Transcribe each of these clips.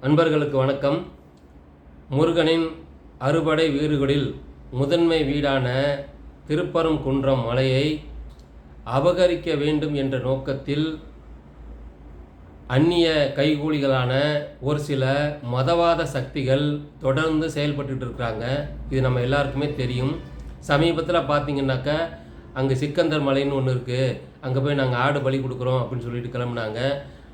அன்பர்களுக்கு வணக்கம். முருகனின் அறுபடை வீடுகளில் முதன்மை வீடான திருப்பரங்குன்றம் மலையை அபகரிக்க வேண்டும் என்ற நோக்கத்தில் அந்நிய கைகூலிகளான ஒரு சில மதவாத சக்திகள் தொடர்ந்து செயல்பட்டு இருக்கிறாங்க. இது நம்ம எல்லாருக்குமே தெரியும். சமீபத்தில் பார்த்திங்கன்னாக்கா அங்கே சிக்கந்தர் மலைன்னு ஒன்று இருக்குது, அங்கே போய் நாங்கள் ஆடு பலி கொடுக்குறோம் அப்படின்னு சொல்லிட்டு கிளம்புனாங்க.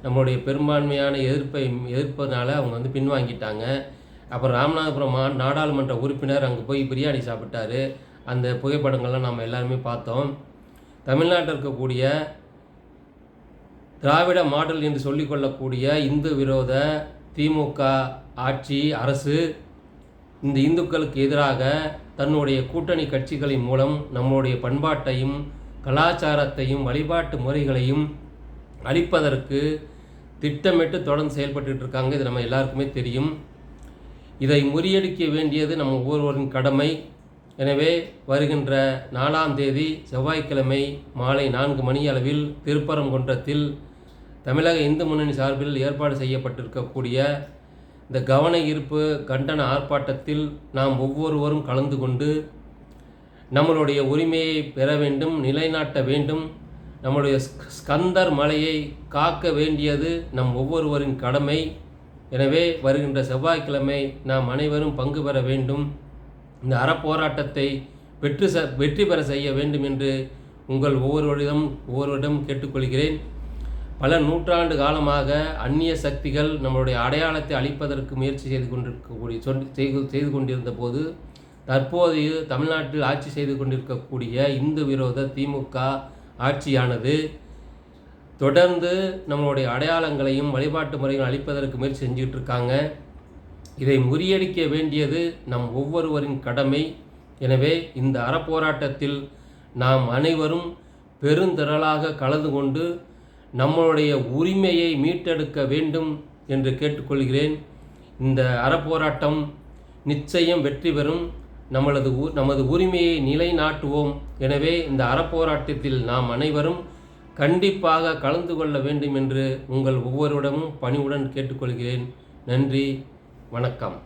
நம்மளுடைய பெரும்பான்மையான எதிர்ப்பதனால அவங்க பின்வாங்கிட்டாங்க. அப்புறம் ராமநாதபுரம் நாடாளுமன்ற உறுப்பினர் அங்கே போய் பிரியாணி சாப்பிட்டாரு. அந்த புகைப்படங்கள்லாம் நம்ம எல்லாருமே பார்த்தோம். தமிழ்நாட்டில் இருக்கக்கூடிய திராவிட மாடல் என்று சொல்லிக்கொள்ளக்கூடிய இந்து விரோத திமுக ஆட்சி அரசு இந்த இந்துக்களுக்கு எதிராக தன்னுடைய கூட்டணி கட்சிகளின் மூலம் நம்முடைய பண்பாட்டையும் கலாச்சாரத்தையும் வழிபாட்டு முறைகளையும் அழிப்பதற்கு திட்டமிட்டு தொடர்ந்து செயல்பட்டு இருக்காங்க. இது நம்ம எல்லாருக்குமே தெரியும். இதை முறியடிக்க வேண்டியது நம்ம ஒவ்வொருவரின் கடமை. எனவே வருகின்ற 4ஆம் தேதி செவ்வாய்க்கிழமை மாலை 4 மணி அளவில் திருப்பரங்குன்றத்தில் தமிழக இந்து முன்னணி சார்பில் ஏற்பாடு செய்யப்பட்டிருக்கக்கூடிய இந்த கவன ஈர்ப்பு கண்டன ஆர்ப்பாட்டத்தில் நாம் ஒவ்வொருவரும் கலந்து கொண்டு நம்மளுடைய உரிமையை பெற வேண்டும், நிலைநாட்ட வேண்டும். நம்முடைய ஸ்கந்தர் மலையை காக்க வேண்டியது நம் ஒவ்வொருவரின் கடமை. எனவே வருகின்ற செவ்வாய்க்கிழமை நாம் அனைவரும் பங்கு பெற வேண்டும். இந்த அறப்போராட்டத்தை வெற்றி பெற செய்ய வேண்டும் என்று உங்கள் ஒவ்வொருவரிடம் கேட்டுக்கொள்கிறேன். பல நூற்றாண்டு காலமாக அந்நிய சக்திகள் நம்மளுடைய அடையாளத்தை அழிப்பதற்கு முயற்சி செய்து கொண்டிருந்த போது தற்போதைய தமிழ்நாட்டில் ஆட்சி செய்து கொண்டிருக்கக்கூடிய இந்து விரோத திமுக ஆட்சியானது தொடர்ந்து நம்மளுடைய அடையாளங்களையும் வழிபாட்டு முறைகளையும் அழிப்பதற்கு முயற்சி செஞ்சுட்டு இருக்காங்க. இதை முறியடிக்க வேண்டியது நம் ஒவ்வொருவரின் கடமை. எனவே இந்த அறப்போராட்டத்தில் நாம் அனைவரும் பெருந்திரளாக கலந்து கொண்டு நம்மளுடைய உரிமையை மீட்டெடுக்க வேண்டும் என்று கேட்டுக்கொள்கிறேன். இந்த அறப்போராட்டம் நிச்சயம் வெற்றி பெறும். நமது உரிமையை நிலைநாட்டுவோம். எனவே இந்த அறப்போராட்டத்தில் நாம் அனைவரும் கண்டிப்பாக கலந்து கொள்ள வேண்டும் என்று உங்கள் ஒவ்வொருவரிடமும் பணிவுடன் கேட்டுக்கொள்கிறேன். நன்றி, வணக்கம்.